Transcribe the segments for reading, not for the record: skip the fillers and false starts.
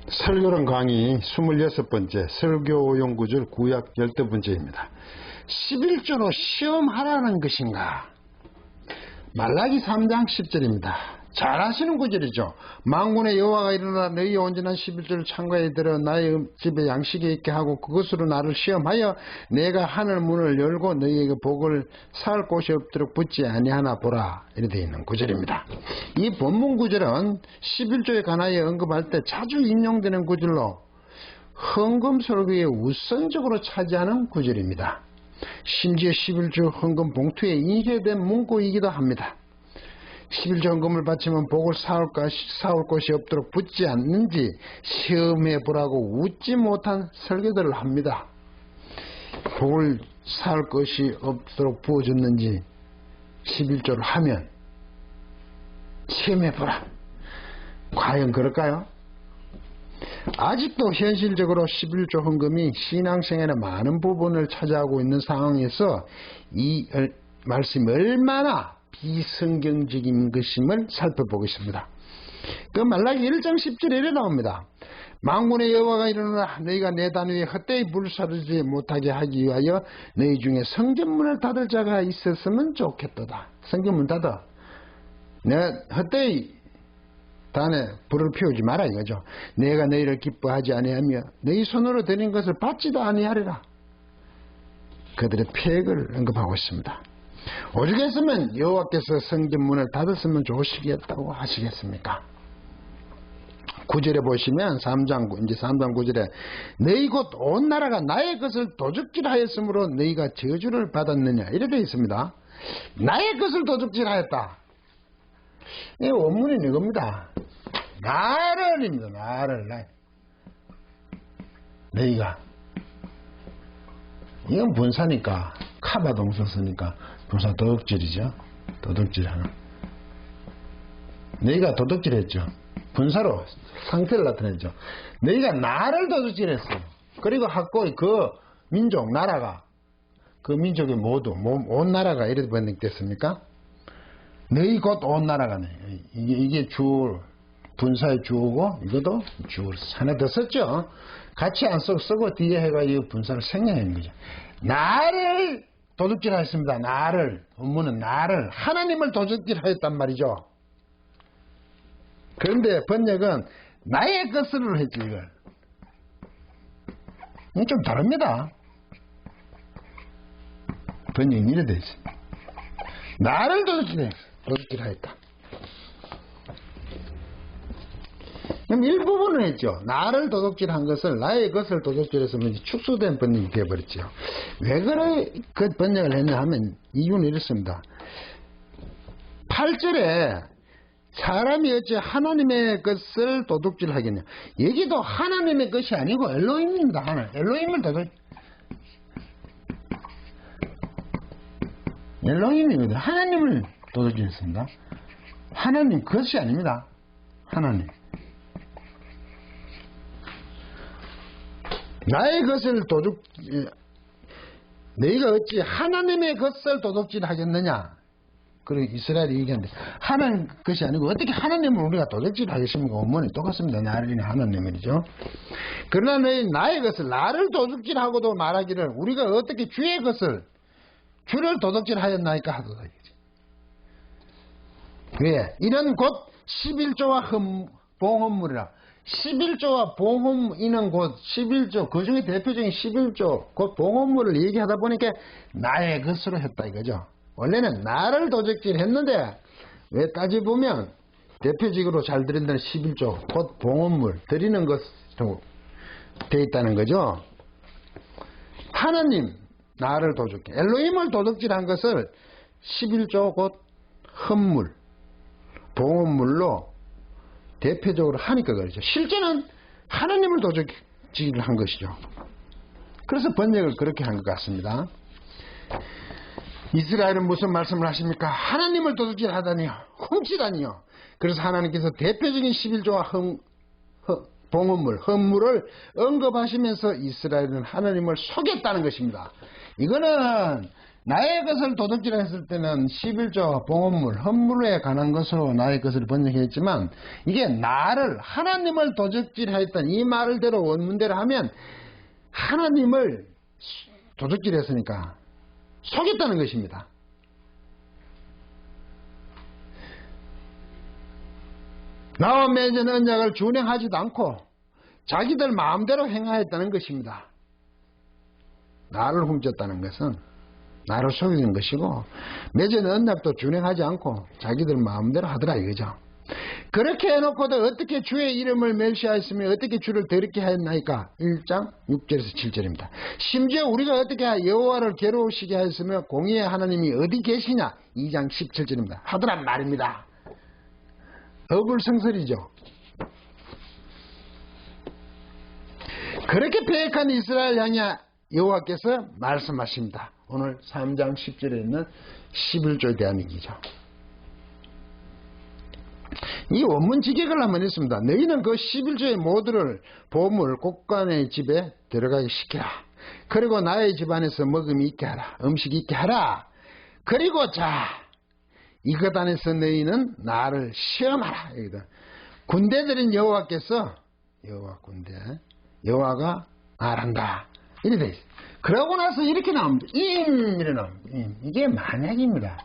설교론 강의 26번째 설교용구절 구약 12번째입니다. 11조로 시험하라는 것인가? 말라기 3장 10절입니다. 잘 아시는 구절이죠. 만군의 여호와가 일어나 너희의 온전한 11조를 창고에 들어 나의 집에 양식이 있게 하고 그것으로 나를 시험하여 내가 하늘 문을 열고 너희에게 복을 쌓을 곳이 없도록 붙지 아니하나 보라. 이렇게 되어 있는 구절입니다. 이 본문 구절은 11조에 관하여 언급할 때 자주 인용되는 구절로 헌금 설교에 우선적으로 차지하는 구절입니다. 심지어 11조 헌금 봉투에 인쇄된 문구이기도 합니다. 11조 헌금을 바치면 복을 쌓을 곳이 없도록 붙지 않는지 시험해 보라고 웃지 못한 설교들을 합니다. 복을 쌓을 것이 없도록 부어줬는지 11조를 하면 시험해 보라. 과연 그럴까요? 아직도 현실적으로 11조 헌금이 신앙생활의 많은 부분을 차지하고 있는 상황에서 이 말씀이 얼마나 비성경적인 것임을 살펴보겠습니다. 그 말라기 1장 10절에 이래 나옵니다. 만군의 여호와가 일어나 너희가 내 단 위에 헛되이 불사르지 못하게 하기 위하여 너희 중에 성전문을 닫을 자가 있었으면 좋겠도다. 성전문 닫아. 내가 헛되이 단에 불을 피우지 마라 이거죠. 내가 너희를 기뻐하지 아니하며 너희 손으로 드린 것을 받지도 아니하리라. 그들의 폐역을 언급하고 있습니다. 오죽했으면 여호와께서 성전문을 닫았으면 좋으시겠다고 하시겠습니까? 9절에 보시면 3장 9절에 너희 곧 온 나라가 나의 것을 도둑질하였으므로 너희가 저주를 받았느냐 이렇게 되어 있습니다. 나의 것을 도둑질하였다. 이 원문이 이겁니다. 나를입니다. 나를 너희가 이건 분사니까 카바 동사 쓰니까 분사 도둑질이죠. 도둑질하는. 너희가 도둑질했죠. 분사로 상태를 나타냈죠. 너희가 나를 도둑질했어요. 그리고 학고의 그 민족 나라가 그 민족의 모두 온 나라가 이렇게 번역됐습니까? 너희 곧 온 나라가네. 이게 주 분사의 주어고 이것도 주어 하나 더 썼죠. 같이 안 쓰고 뒤에 해가 이 분사를 생략한 거죠. 나를 도둑질하였습니다. 나를 본문은 나를 하나님을 도둑질하였단 말이죠. 그런데 번역은 나의 것으로 했지 이걸. 이건 좀 다릅니다. 번역이 이래 돼 있어요. 나를 도둑질하였다. 그럼 일부분은 했죠. 나를 도둑질한 것을 나의 것을 도둑질했으면 축소된 번역이 되어버렸죠. 왜 그래 그 번역을 했냐 하면 이유는 이렇습니다. 8절에 사람이 어찌 하나님의 것을 도둑질하겠냐. 여기도 하나님의 것이 아니고 엘로힘입니다. 하나. 엘로힘을 엘로힘입니다. 하나님을 도둑질했습니다. 하나님 것이 아닙니다. 하나님. 나의 것을 너희가 어찌 하나님의 것을 도둑질하겠느냐. 그리고 이스라엘이 얘기하는데 하나님 것이 아니고 어떻게 하나님을 우리가 도둑질하겠습니까? 원문이 똑같습니다. 나를 하나님이죠. 그러나 너희 나의 것을 나를 도둑질하고도 말하기를 우리가 어떻게 주의 것을 주를 도둑질하였나이까 하도다. 왜? 이는 곧 11조와 봉헌물이라. 11조와 봉헌이는 곧 11조, 그 중에 대표적인 11조, 곧 봉헌물을 얘기하다 보니까 나의 것으로 했다 이거죠. 원래는 나를 도둑질 했는데, 왜 따져보면 대표적으로 잘 드린다는 11조, 곧 봉헌물, 드리는 것으로 되어 있다는 거죠. 하나님, 나를 도둑질, 엘로힘을 도둑질한 것을 11조 곧 헌물, 봉헌물로 대표적으로 하니까 그러죠. 실제는 하나님을 도둑질한 것이죠. 그래서 번역을 그렇게 한 것 같습니다. 이스라엘은 무슨 말씀을 하십니까? 하나님을 도둑질하다니요, 훔치다니요. 그래서 하나님께서 대표적인 11조와 봉헌물, 헌물을 언급하시면서 이스라엘은 하나님을 속였다는 것입니다. 이거는 나의 것을 도둑질했을 때는 11조 봉헌물, 헌물에 관한 것으로 나의 것을 번역했지만 이게 나를 하나님을 도둑질했던 이 말대로 원문대로 하면 하나님을 도둑질했으니까 속였다는 것입니다. 나와 맺은 언약을 준행하지도 않고 자기들 마음대로 행하였다는 것입니다. 나를 훔쳤다는 것은 나를 속이는 것이고 맺은 언약도 준행하지 않고 자기들 마음대로 하더라 이거죠. 그렇게 해놓고도 어떻게 주의 이름을 멸시하였으며 어떻게 주를 더럽게 하였나이까? 1장 6절에서 7절입니다. 심지어 우리가 어떻게 여호와를 괴로우시게 하였으며 공의의 하나님이 어디 계시냐? 2장 17절입니다. 하더란 말입니다. 어불성설이죠. 그렇게 패역한 이스라엘 향해 여호와께서 말씀하십니다. 오늘 3장 10절에 있는 11조에 대한 얘기죠. 이 원문 직역을 한번 했습니다. 너희는 그 11조의 모두를 보물 곡간의 집에 들어가게 시키라. 그리고 나의 집안에서 먹음이 있게 하라. 음식이 있게 하라. 그리고 자 이것 안에서 너희는 나를 시험하라. 여기다. 군대들인 여호와께서 여호와 군대 여호와가 말한다. 이래 돼 있어요. 그러고 나서 이렇게 나옵니다. 이래 나옵니다. 이게 만약입니다.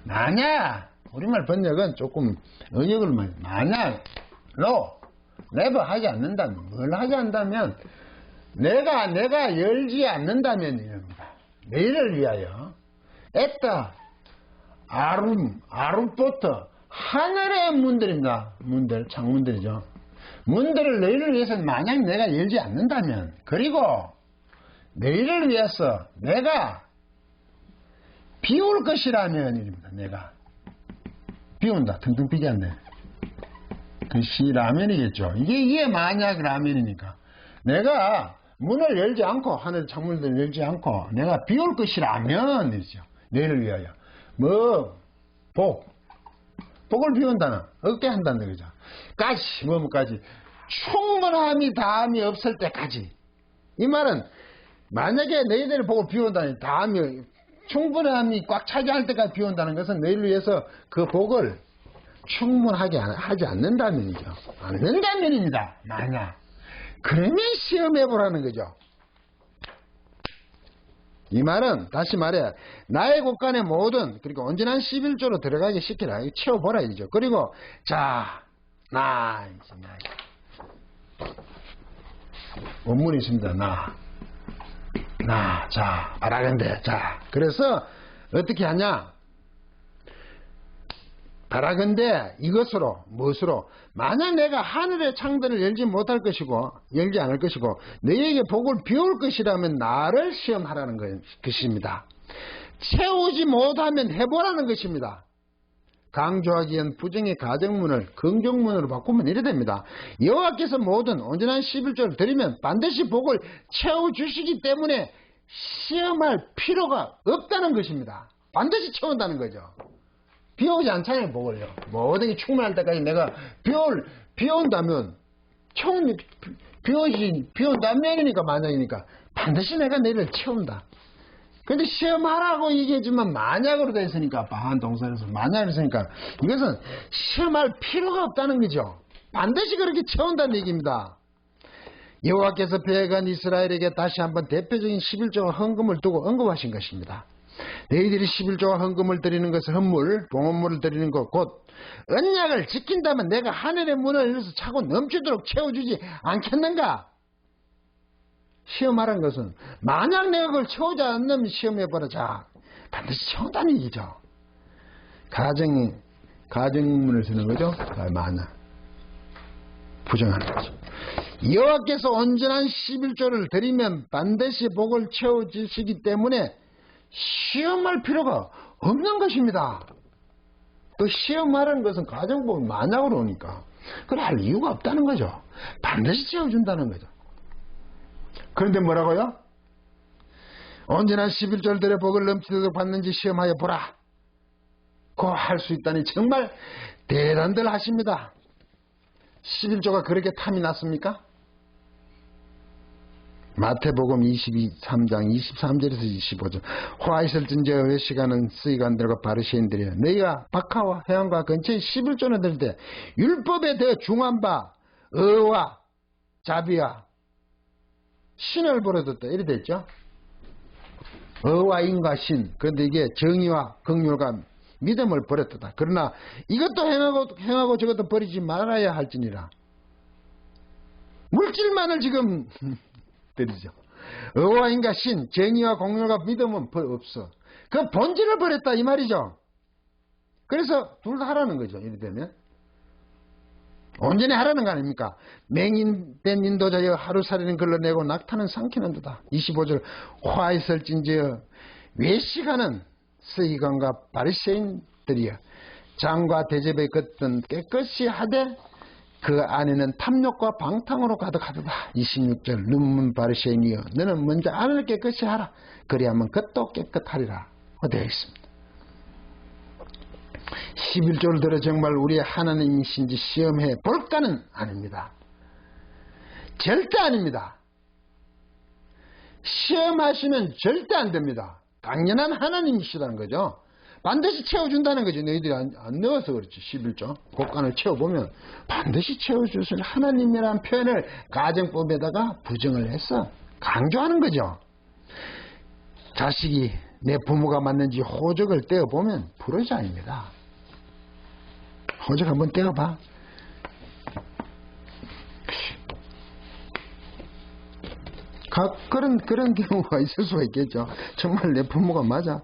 만약 우리말 번역은 조금 언역을 만약로 never 하지 않는다면 뭘 하지 않는다면 내가 열지 않는다면 이럽니다. 내일을 위하여 에따 아룸부터 하늘의 문들입니다. 문들 창문들이죠. 문들을 너희를 위해서 만약 내가 열지 않는다면 그리고 너희를 위해서 내가 비울 것이라면 이릅니다. 내가 비운다. 텅텅 비지 않네. 그 시 라면이겠죠. 이게 만약 라면이니까 내가 문을 열지 않고 하늘 창문을 열지 않고 내가 비울 것이라면 이죠. 너희를 위하여 복을 비운다는 얻게 한다는 거죠. 뭐까지 충분함이 다함이 없을 때까지. 이 말은 만약에 너희들의 복을 비운다니 다함이 충분함이 꽉 차지할 때까지 비운다는 것은 너희를 위해서 그 복을 충분하게 하지 않는다면이죠. 않는다면입니다. 만약 그러면 시험해보라는 거죠. 이 말은 다시 말해 나의 곳간의 모든 그리고 온전한 11조로 들어가게 시키라. 채워보라 이죠. 그리고 자 원문이 있습니다. 자 바라건대 자 그래서 어떻게 하냐? 바라건대 이것으로 무엇으로 만약 내가 하늘의 창들을 열지 않을 것이고 너희에게 복을 비울 것이라면 나를 시험하라는 것입니다. 채우지 못하면 해보라는 것입니다. 강조하기 위한 부정의 가정문을 긍정문으로 바꾸면 이래 됩니다. 여호와께서 모든 온전한 11조를 드리면 반드시 복을 채워주시기 때문에 시험할 필요가 없다는 것입니다. 반드시 채운다는 거죠. 비오지 않잖아요. 복을요. 모든 게 충분할 때까지 내가 비온다면 비온다면이니까 만약이니까 반드시 내가 너희를 채운다. 근데 시험하라고 얘기해주면 만약으로 되어 있으니까 반 동사에서 만약으로 있으니까 이것은 시험할 필요가 없다는 거죠. 반드시 그렇게 채운다는 얘기입니다. 여호와께서 패역한 이스라엘에게 다시 한번 대표적인 11조와 헌금을 두고 언급하신 것입니다. 너희들이 11조와 헌금을 드리는 것은 헌물, 봉헌물을 드리는 것 곧 언약을 지킨다면 내가 하늘의 문을 열어서 차고 넘치도록 채워주지 않겠는가? 시험하라는 것은 만약 내가 그걸 채우지 않으면 시험해보라. 자 반드시 채운다는 얘기죠. 가정문을 쓰는 거죠. 만약 부정하는 거죠. 여호와께서 온전한 11조를 드리면 반드시 복을 채워주시기 때문에 시험할 필요가 없는 것입니다. 또 시험하라는 것은 가정복을 만약으로 오니까 그걸 할 이유가 없다는 거죠. 반드시 채워준다는 거죠. 그런데 뭐라고요? 온전한 11조를 드려 복을 넘치도록 받는지 시험하여 보라. 고 할 수 있다니 정말 대단들 하십니다. 11조가 그렇게 탐이 났습니까? 마태복음 23장 23절에서 25절. 화 있을 진저 외식하는 서기관들과 바리새인들이여, 너희가 박하와 회당과 근처에 11조나 들 때 율법에 더 중한 바 의와 자비와 신을 버려뒀다 이래 됐죠. 의와 인과 신. 그런데 이게 정의와 긍휼과 믿음을 버렸다. 그러나 이것도 행하고 저것도 버리지 말아야 할지니라. 물질만을 지금 드리죠. 의와 인과 신, 정의와 공률과 믿음은 없어. 그 본질을 버렸다 이 말이죠. 그래서 둘 다 하라는 거죠. 이래 되면 온전히 하라는 거 아닙니까? 맹인된 인도자여 하루살이는 걸러내고 낙타는 삼키는 도다. 25절. 화 있을진저 외식하는 서기관과 바리새인들이여, 장과 대접의 것은 깨끗이 하되 그 안에는 탐욕과 방탕으로 가득하도다. 26절. 눈문 바리새인이여, 너는 먼저 안을 깨끗이 하라. 그리하면 겉도 깨끗하리라 되어 있습니다. 11조를 들어 정말 우리의 하나님이신지 시험해 볼까는 아닙니다. 절대 아닙니다. 시험하시면 절대 안 됩니다. 당연한 하나님이시다는 거죠. 반드시 채워준다는 거죠. 너희들이 안 넣어서 그렇지. 11조 곡간을 채워보면 반드시 채워주실 하나님이라는 표현을 가정법에다가 부정을 해서 강조하는 거죠. 자식이 내 부모가 맞는지 호적을 떼어보면 부러지 아닙니다. 호적 한번 떼어봐. 그런 경우가 있을 수가 있겠죠. 정말 내 부모가 맞아.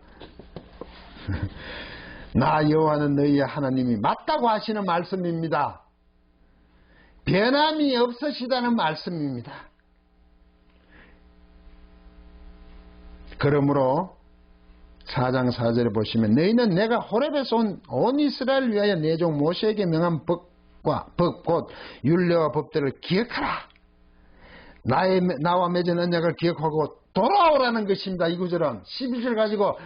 나 여호와는 너희의 하나님이 맞다고 하시는 말씀입니다. 변함이 없으시다는 말씀입니다. 그러므로 4장 4절에 보시면 너희는 내가 호렙에서 온 이스라엘을 위하여 내 종 모세에게 명한 법 곧 율례와 법들을 기억하라. 나와 맺은 언약을 기억하고 돌아오라는 것입니다. 이 구절은 11절 가지고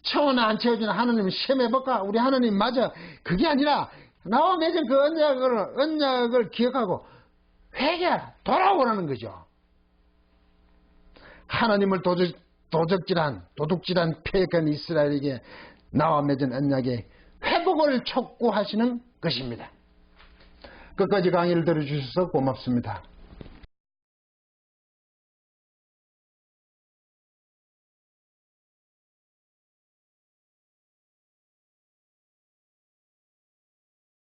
채워나 안 채워주나 하나님을 시험해볼까? 우리 하나님 맞아. 그게 아니라 나와 맺은 그 언약을 기억하고 회개하라. 돌아오라는 거죠. 하나님을 도둑질한 패역한 이스라엘에게 나와 맺은 언약의 회복을 촉구하시는 것입니다. 끝까지 강의를 들어주셔서 고맙습니다.